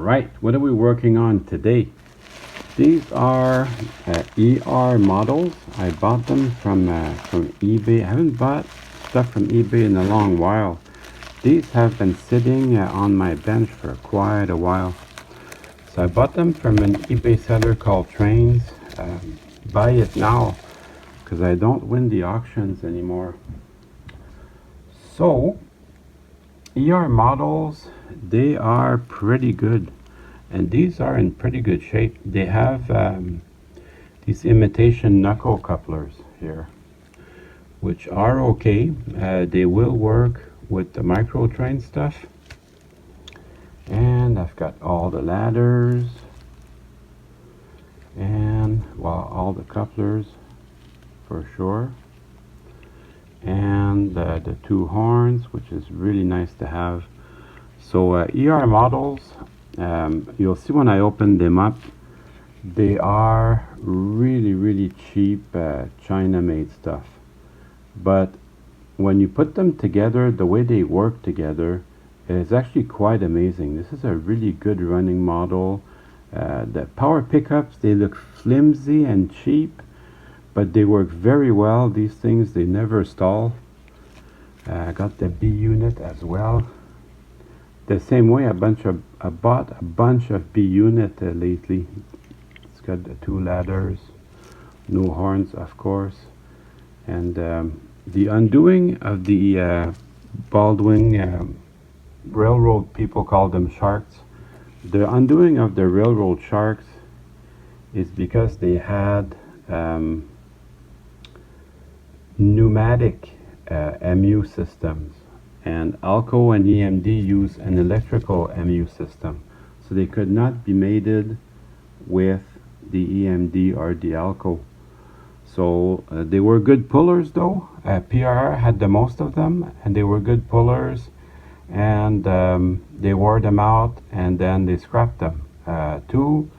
Alright, what are we working on today? These are ER models. I bought them from eBay. I haven't bought stuff from eBay in a long while. These have been sitting on my bench for quite a while. So I bought them from an eBay seller called Trains. Buy it now, because I don't win the auctions anymore. So, ER models, they are pretty good. And these are in pretty good shape. They have these imitation knuckle couplers here, which are okay. They will work with the micro train stuff. And I've got all the ladders and, well, all the couplers for sure. And the two horns, which is really nice to have. So ER models, you'll see when I open them up, they are really cheap China made stuff. But when you put them together, the way they work together is actually quite amazing. This is a really good running model. The power pickups, they look flimsy and cheap, but they work very well. These things, they never stall. I got the B unit as well. The same way, I bought a bunch of B unit lately. It's got the two ladders, no horns, of course. And the undoing of the Baldwin railroad, people call them sharks. The undoing of the railroad sharks is because they had pneumatic MU systems, and Alco and EMD use an electrical MU system, so they could not be mated with the EMD or the Alco. So they were good pullers though. PRR had the most of them, and they were good pullers, and they wore them out and then they scrapped them. Two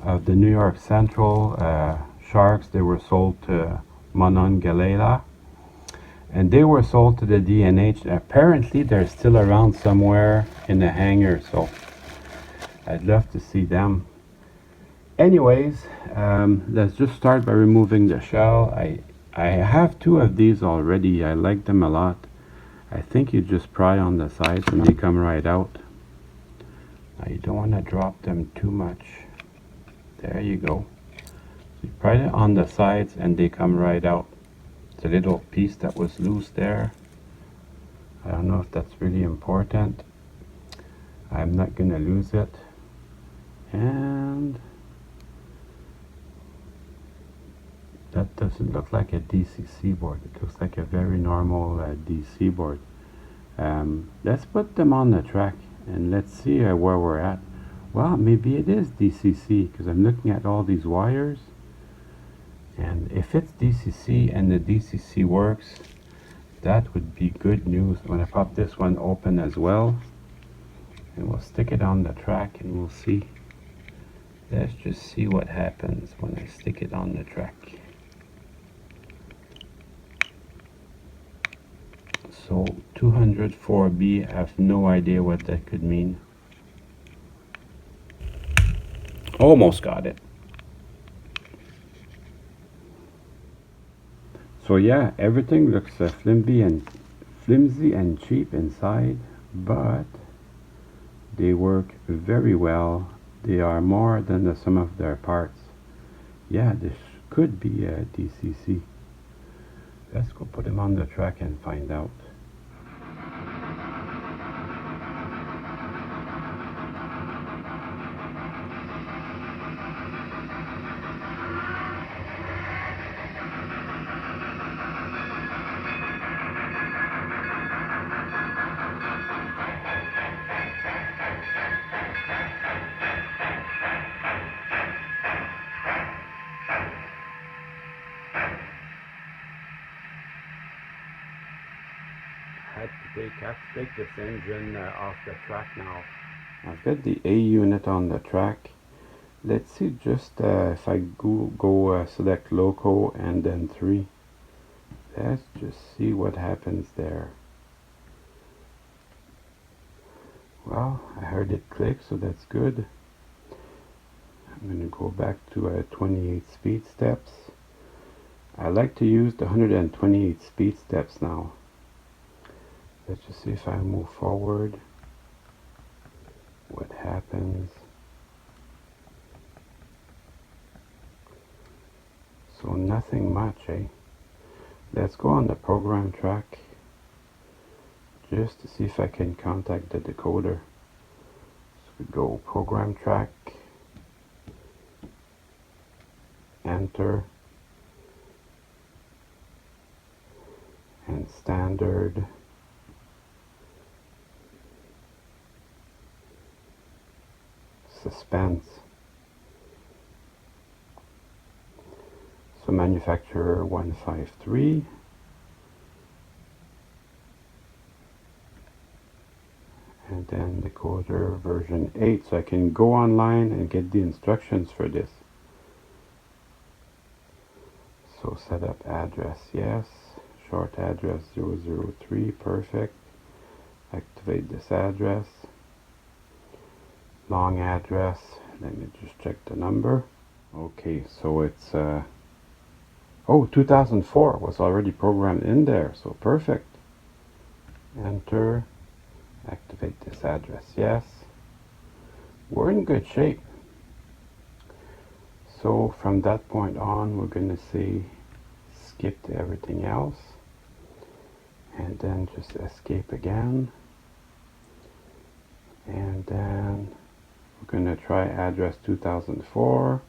of the New York Central sharks, they were sold to Monongahela, and they were sold to the D&H. Apparently they're still around somewhere in the hangar, so I'd love to see them. Anyways, let's just start by removing the shell. I have two of these already. I like them a lot. I think you just pry on the sides and they come right out. Now you don't want to drop them too much. There you go. So you pry it on the sides and they come right out. The little piece that was loose there, I don't know if that's really important. I'm not gonna lose it. And that doesn't look like a DCC board. It looks like a very normal DC board. Let's put them on the track and let's see where we're at. Well, maybe it is DCC, because I'm looking at all these wires. And if it's DCC and the DCC works, that would be good news. I'm going to pop this one open as well, and we'll stick it on the track and we'll see. Let's just see what happens when I stick it on the track. So 204B, I have no idea what that could mean. Almost got it. So yeah, everything looks flimsy and cheap inside, but they work very well. They are more than the sum of their parts. Yeah, this could be a DCC. Let's go put them on the track and find out. Have to take this engine off the track now. I've got the A unit on the track. Let's see just if I go select loco and then 3. Let's just see what happens there. Well, I heard it click, so that's good. I'm going to go back to 28 speed steps. I like to use the 128 speed steps now. Let's just see if I move forward, what happens. So nothing much, eh? Let's go on the program track just to see if I can contact the decoder. So we go program track, enter, and standard. Suspense. So manufacturer 153. And then decoder version 8. So I can go online and get the instructions for this. So set up address, yes. Short address 003, perfect. Activate this address. Long address, let me just check the number. Okay, so it's 2004 was already programmed in there, so perfect. Enter, activate this address, yes. We're in good shape. So from that point on, we're going to say skip to everything else, and then just escape again, and then we're going to try address 2004,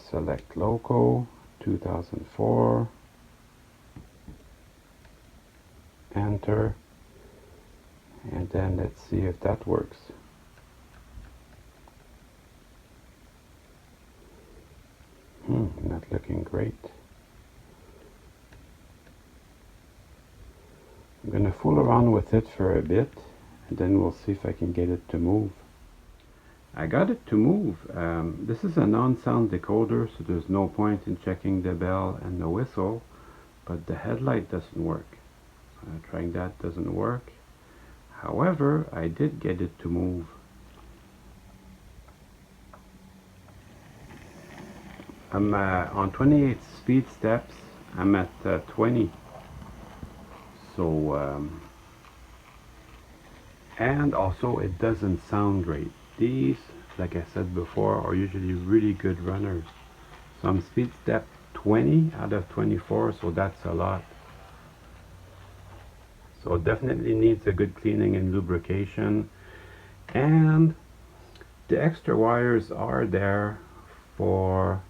select local 2004, enter, and then let's see if that works. Not looking great. I'm going to fool around with it for a bit, and then we'll see if I can get it to move. I got it to move. This is a non-sound decoder, so there's no point in checking the bell and the whistle, but the headlight doesn't work. Trying that doesn't work. However, I did get it to move. I'm on 28 speed steps. I'm at 20. So, and also it doesn't sound great. These, like I said before, are usually really good runners. So I'm speed step 20 out of 24, so that's a lot. So it definitely needs a good cleaning and lubrication. And the extra wires are there for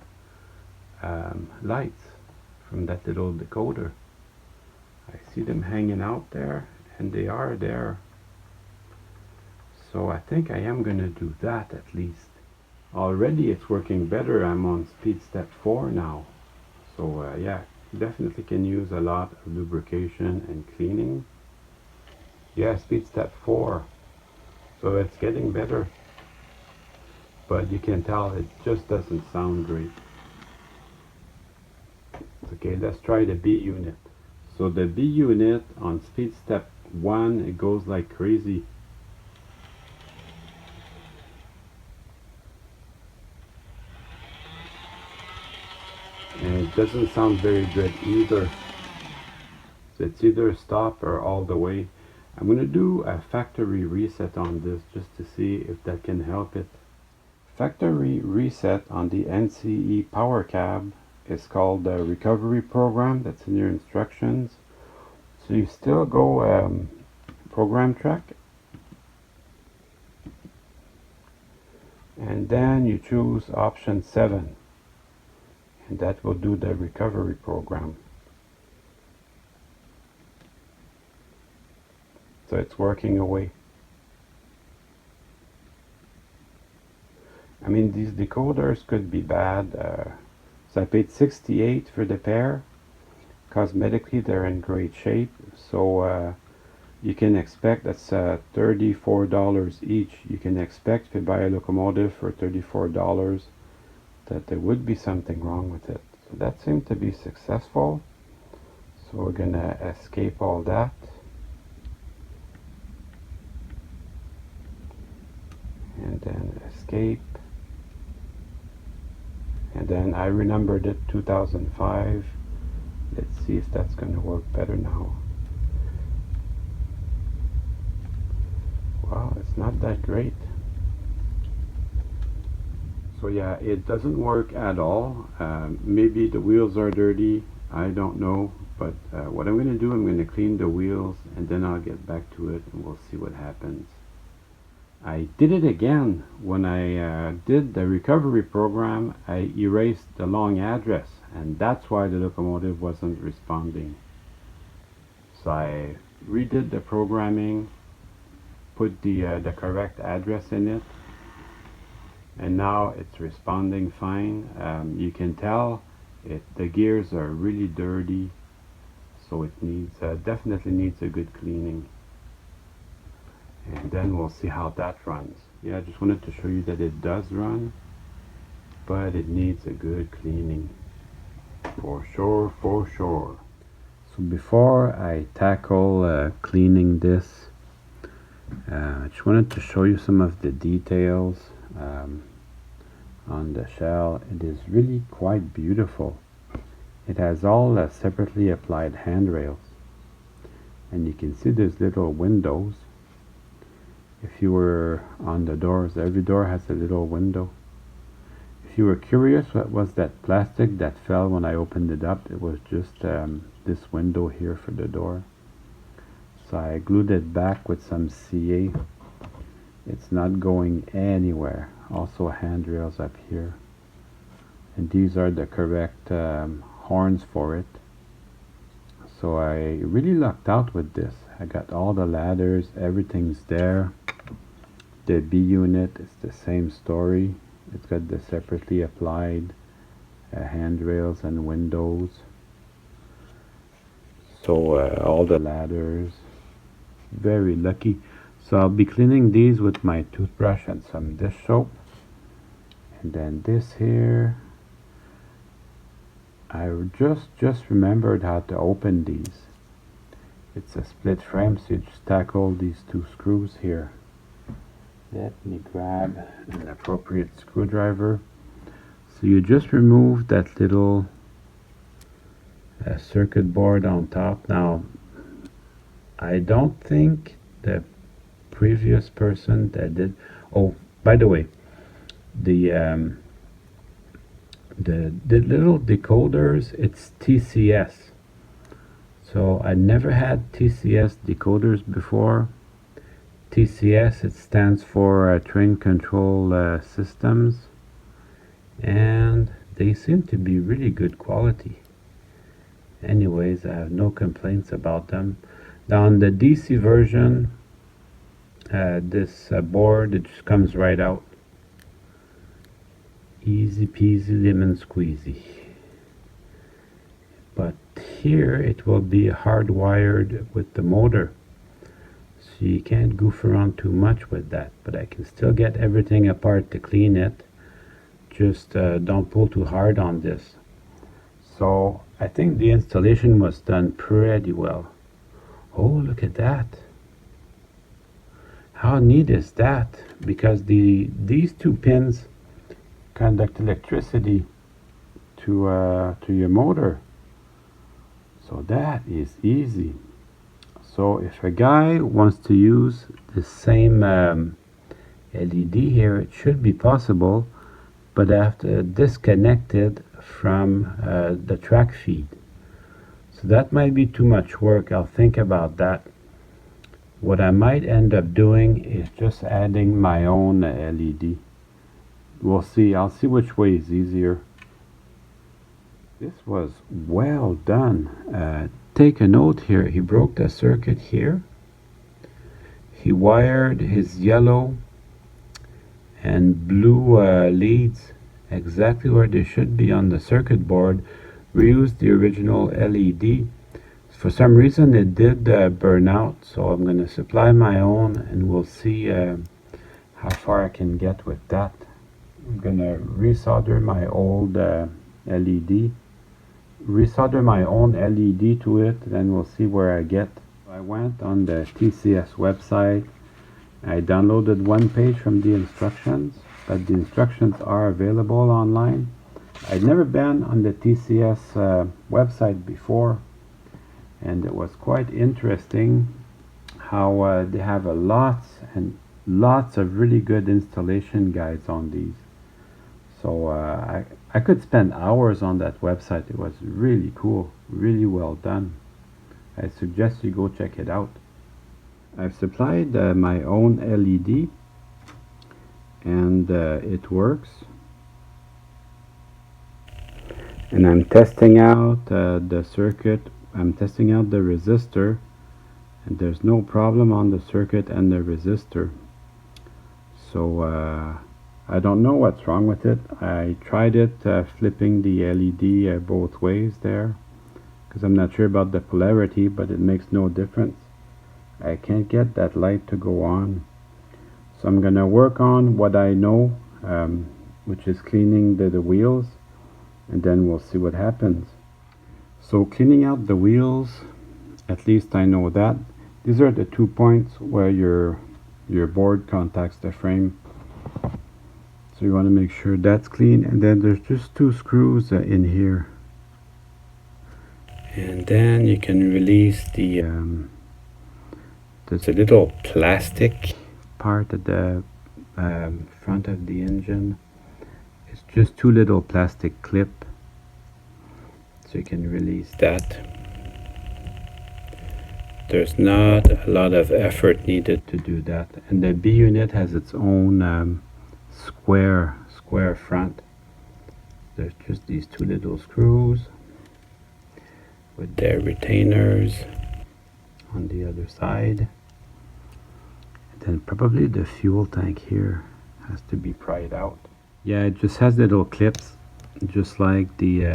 lights from that little decoder. I see them hanging out there, and they are there. So I think I am going to do that at least. Already it's working better. I'm on speed step 4 now. So yeah, definitely can use a lot of lubrication and cleaning. Yeah, speed step 4. So it's getting better. But you can tell it just doesn't sound great. Okay, let's try the B unit. So the B unit on speed step 1, it goes like crazy. And it doesn't sound very good either. So it's either stop or all the way. I'm going to do a factory reset on this just to see if that can help it. Factory reset on the NCE power cab is called the recovery program. That's in your instructions. So you still go program track, and then you choose option 7, and that will do the recovery program. So it's working away. I mean, these decoders could be bad. So I paid $68 for the pair. Cosmetically, they're in great shape. So you can expect that's $34 each. You can expect if you buy a locomotive for $34 that there would be something wrong with it. So that seemed to be successful. So we're gonna escape all that. escape, and then I renumbered it 2005. Let's see if that's going to work better now. Wow, it's not that great. So yeah, it doesn't work at all. Maybe the wheels are dirty, I don't know, but what I'm going to do, I'm going to clean the wheels and then I'll get back to it and we'll see what happens. I did it again. When I did the recovery program, I erased the long address, and that's why the locomotive wasn't responding. So I redid the programming, put the correct address in it, and now it's responding fine. You can tell the gears are really dirty, so it needs definitely needs a good cleaning. And then we'll see how that runs. Yeah, I just wanted to show you that it does run, but it needs a good cleaning. For sure, for sure. So before I tackle cleaning this, I just wanted to show you some of the details on the shell. It is really quite beautiful. It has all separately applied handrails. And you can see there's little windows. If you were on the doors, every door has a little window. If you were curious what was that plastic that fell when I opened it up, it was just this window here for the door. So I glued it back with some CA. It's not going anywhere. Also handrails up here. And these are the correct horns for it. So I really lucked out with this. I got all the ladders, everything's there. The B unit is the same story. It's got the separately applied handrails and windows. So all the ladders, very lucky. So I'll be cleaning these with my toothbrush and some dish soap. And then this here, I just remembered how to open these. It's a split frame, so you just tackle these two screws here. Let me grab an appropriate screwdriver. So you just remove that little circuit board on top. Now, I don't think the previous person that did. Oh, by the way, the little decoders, it's TCS. So I never had TCS decoders before. TCS, it stands for Train Control Systems, and they seem to be really good quality. Anyways, I have no complaints about them. Now on the DC version, this board, it just comes right out. Easy peasy lemon squeezy. But here it will be hardwired with the motor. So you can't goof around too much with that, but I can still get everything apart to clean it. Just don't pull too hard on this. So I think the installation was done pretty well. Oh, look at that. How neat is that? Because these two pins conduct electricity to your motor. So that is easy. So if a guy wants to use the same LED here, it should be possible, but I have to disconnect it from the track feed. So that might be too much work. I'll think about that. What I might end up doing is just adding my own LED. We'll see. I'll see which way is easier. This was well done. Take a note here. He broke the circuit here. He wired his yellow and blue leads exactly where they should be on the circuit board. Reused the original LED. For some reason it did burn out, so I'm going to supply my own and we'll see how far I can get with that. I'm going to resolder my old LED. Resolder my own LED to it, then we'll see where I get. I went on the TCS website I downloaded one page from the instructions, but the instructions are available online. I'd never been on the TCS website before, and it was quite interesting how they have lots and lots of really good installation guides on these. So I could spend hours on that website. It was really cool, really well done. I suggest you go check it out. I've supplied my own LED, and it works. And I'm testing out the circuit. I'm testing out the resistor, and there's no problem on the circuit and the resistor. So I don't know what's wrong with it. I tried it flipping the LED both ways there, because I'm not sure about the polarity, but it makes no difference. I can't get that light to go on. So I'm gonna work on what I know, which is cleaning the wheels, and then we'll see what happens. So cleaning out the wheels, at least I know that. These are the 2 points where your board contacts the frame. So you want to make sure that's clean, and then there's just 2 screws in here. And then you can release the there's a little plastic part at the front of the engine. It's just 2 little plastic clips, so you can release that. There's not a lot of effort needed to do that, and the B unit has its own square front. There's just these 2 little screws with their retainers on the other side. And then probably the fuel tank here has to be pried out. Yeah, it just has little clips, just like the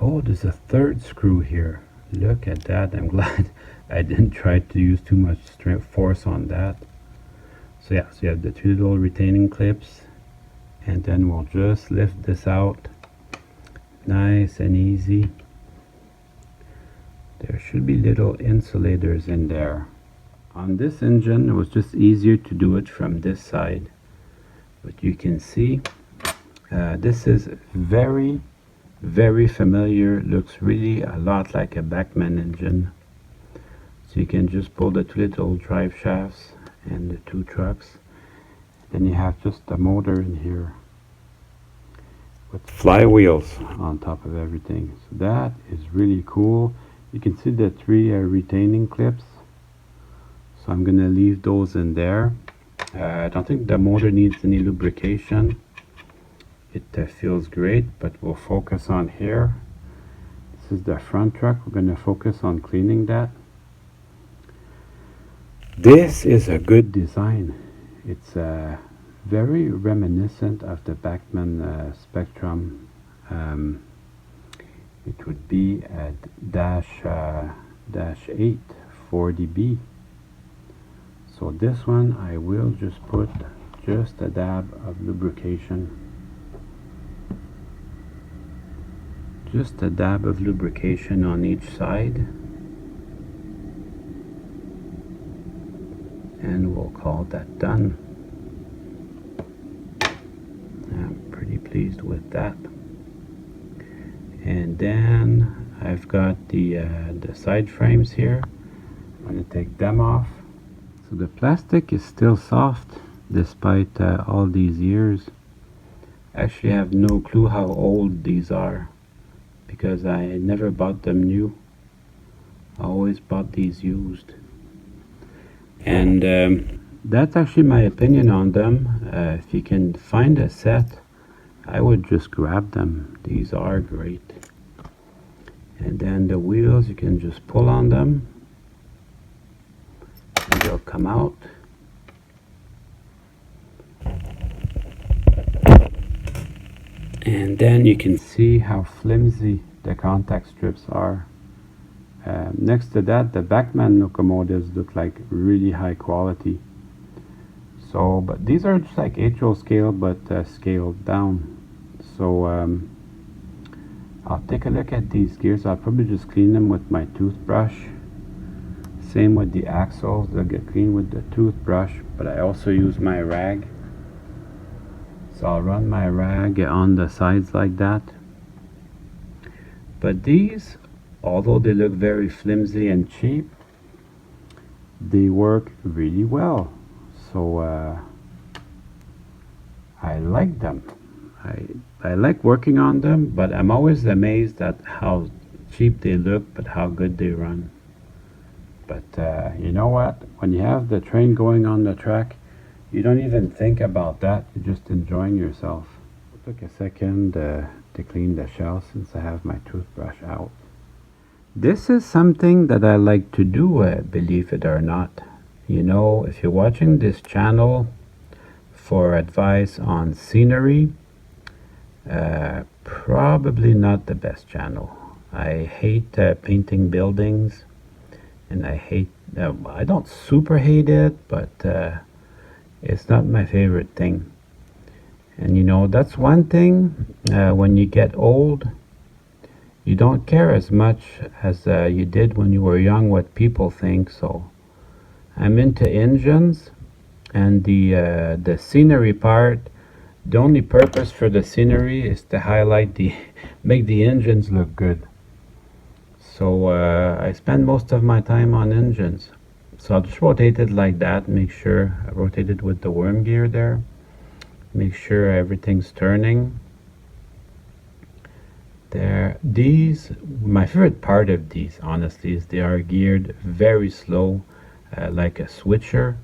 oh, there's a 3rd screw here. Look at that. I'm glad I didn't try to use too much force on that. So yeah, so you have the 2 little retaining clips, and then we'll just lift this out nice and easy. There should be little insulators in there. On this engine, it was just easier to do it from this side. But you can see this is very, very familiar. Looks really a lot like a Bachmann engine. So you can just pull the 2 little drive shafts and the 2 trucks. Then you have just the motor in here with flywheels on top of everything. So that is really cool. You can see the 3 retaining clips. So I'm gonna leave those in there. I don't think the motor needs any lubrication. It feels great, but we'll focus on here. This is the front truck. We're gonna focus on cleaning that. This is a good design. It's very reminiscent of the Bachmann Spectrum. It would be at dash 8 40B. So this one I will just put just a dab of lubrication. Just a dab of lubrication on each side. And we'll call that done. I'm pretty pleased with that. And then I've got the side frames here. I'm going to take them off. So the plastic is still soft despite all these years. Actually, I have no clue how old these are because I never bought them new. I always bought these used. And that's actually my opinion on them. If you can find a set, I would just grab them. These are great. And then the wheels, you can just pull on them and they'll come out. And then you can see how flimsy the contact strips are. Next to that, the Bachmann locomotives look like really high quality. So, but these are just like HO scale, but scaled down. So I'll take a look at these gears. I'll probably just clean them with my toothbrush, same with the axles. They'll get clean with the toothbrush, but I also use my rag. So I'll run my rag on the sides like that. But these, although they look very flimsy and cheap, they work really well. So I like them. I like working on them, but I'm always amazed at how cheap they look, but how good they run. But you know what? When you have the train going on the track, you don't even think about that. You're just enjoying yourself. It took a second to clean the shell since I have my toothbrush out. This is something that I like to do, believe it or not. You know, if you're watching this channel for advice on scenery, probably not the best channel. I hate painting buildings, and I don't super hate it, but it's not my favorite thing. And you know, that's one thing, when you get old, you don't care as much as you did when you were young what people think. So I'm into engines, and the scenery part, the only purpose for the scenery is to highlight make the engines look good. So I spend most of my time on engines. So I'll just rotate it like that, make sure I rotate it with the worm gear there, make sure everything's turning. There, my favorite part of these, honestly, is they are geared very slow, like a switcher,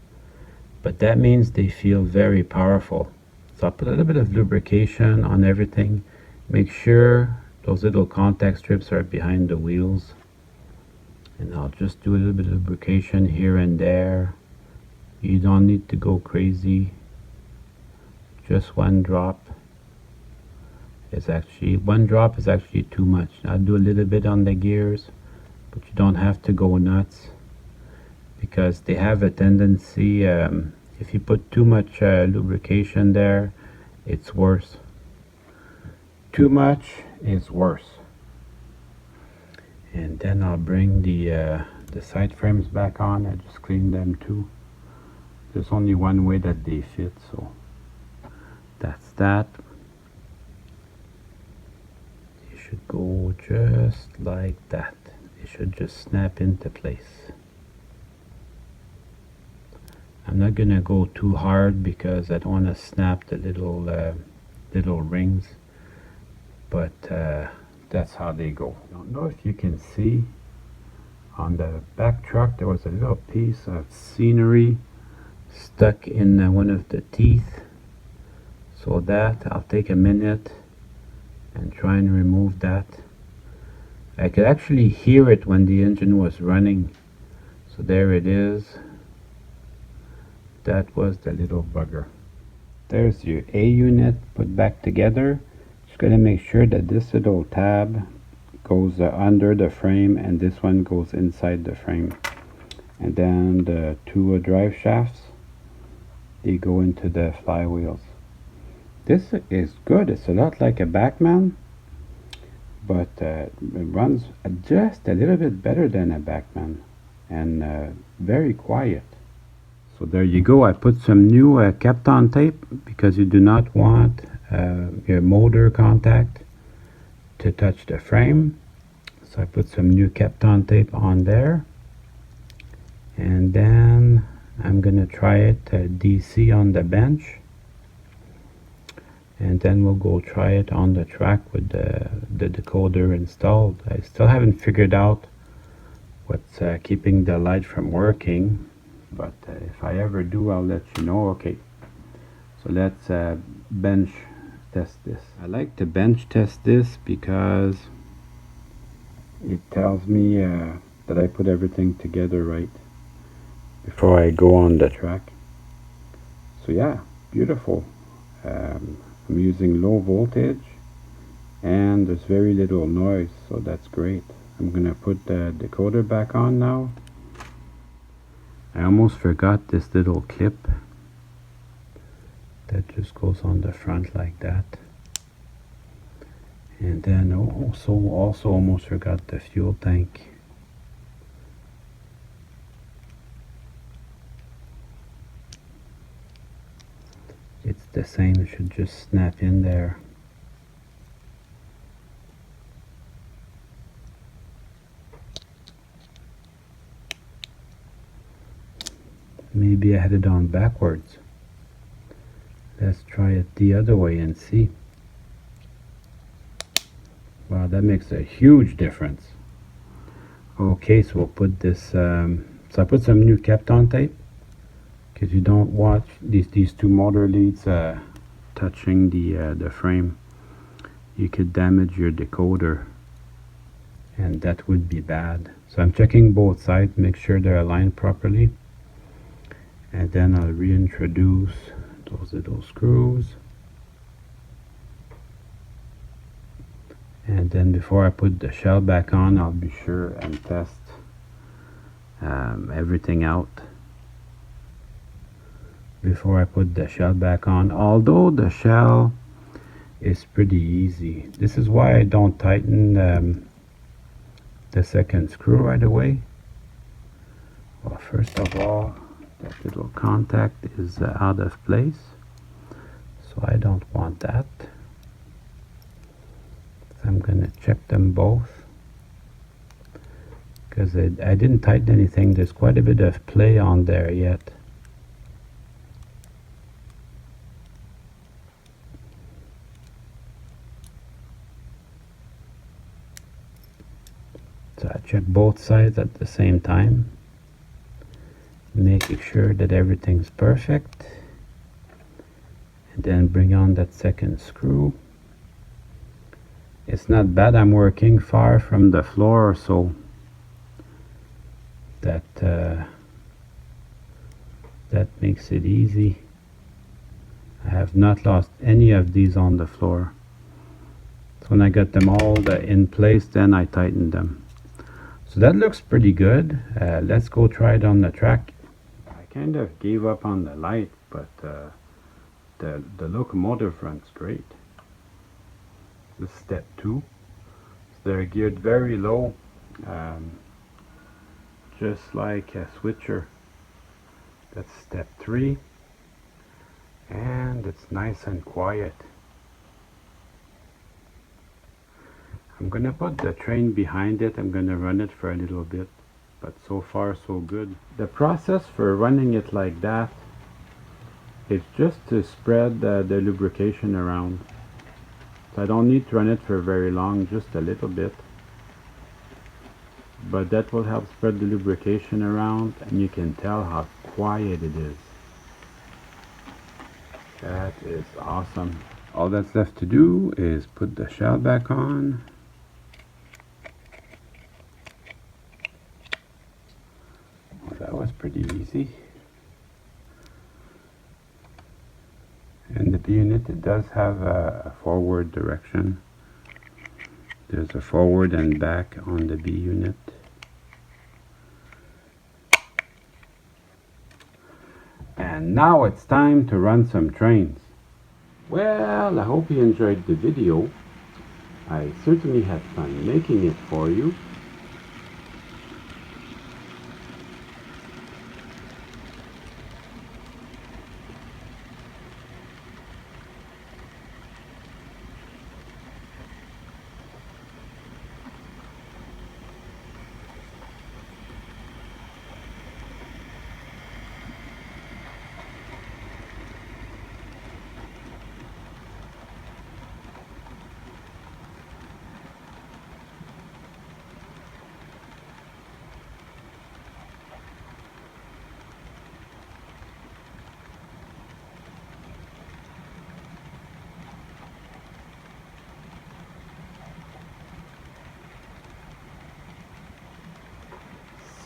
but that means they feel very powerful. So I'll put a little bit of lubrication on everything, make sure those little contact strips are behind the wheels, and I'll just do a little bit of lubrication here and there. You don't need to go crazy, just one drop. One drop is actually too much. I'll do a little bit on the gears, but you don't have to go nuts, because they have a tendency, if you put too much lubrication there, it's worse. Too much is worse. And then I'll bring the side frames back on. I just cleaned them too. There's only one way that they fit, so that's that. They should go just like that. They should just snap into place. I'm not gonna go too hard because I don't want to snap the little rings, but that's how they go. I don't know if you can see on the back truck there was a little piece of scenery stuck in one of the teeth, so that I'll take a minute and try and remove that. I could actually hear it when the engine was running, so there it is. That was the little bugger. There's your A unit put back together. Just going to make sure that this little tab goes under the frame and this one goes inside the frame. And then the two drive shafts, they go into the flywheels. This is good. It's a lot like a Backman, but it runs just a little bit better than a Backman, and very quiet. So there you go. I put some new Kapton tape because you do not want your motor contact to touch the frame. So I put some new Kapton tape on there, and then I'm gonna try it DC on the bench, and then we'll go try it on the track with the decoder installed. I still haven't figured out what's keeping the light from working, but if I ever do, I'll let you know. Okay, so let's bench test this. I like to bench test this because it tells me that I put everything together right before I go on the track. So yeah, beautiful. I'm using low voltage and there's very little noise, so that's great. I'm gonna put the decoder back on now. I almost forgot this little clip that just goes on the front like that. And then also almost forgot the fuel tank. It's the same, it should just snap in there. Maybe I had it on backwards. Let's try it the other way and see. Wow, that makes a huge difference. Okay, so we'll put this, so I put some new Kapton tape, because you don't want these two motor leads touching the frame. You could damage your decoder, and that would be bad. So I'm checking both sides, make sure they're aligned properly, and then I'll reintroduce those little screws. And then before I put the shell back on, I'll be sure and test everything out before I put the shell back on. Although the shell is pretty easy. This is why I don't tighten the second screw right away. Well, first of all, that little contact is out of place, so I don't want that. So I'm gonna check them both, because I didn't tighten anything. There's quite a bit of play on there yet. So I check both sides at the same time, making sure that everything's perfect, and then bring on that second screw. It's not bad, I'm working far from the floor, so that makes it easy. I have not lost any of these on the floor. So when I got them all in place, then I tightened them. So that looks pretty good. Let's go try it on the track. I kind of gave up on the light, but the locomotive runs great. This is step 2. So they're geared very low, just like a switcher. That's step 3, and it's nice and quiet. I'm gonna put the train behind it. I'm gonna run it for a little bit, but so far so good. The process for running it like that is just to spread the lubrication around. So I don't need to run it for very long, just a little bit. But that will help spread the lubrication around, and you can tell how quiet it is. That is awesome. All that's left to do is put the shell back on. Well, that was pretty easy. And the B unit, it does have a forward direction. There's a forward and back on the B unit. And now it's time to run some trains. Well, I hope you enjoyed the video. I certainly had fun making it for you.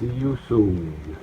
See you soon.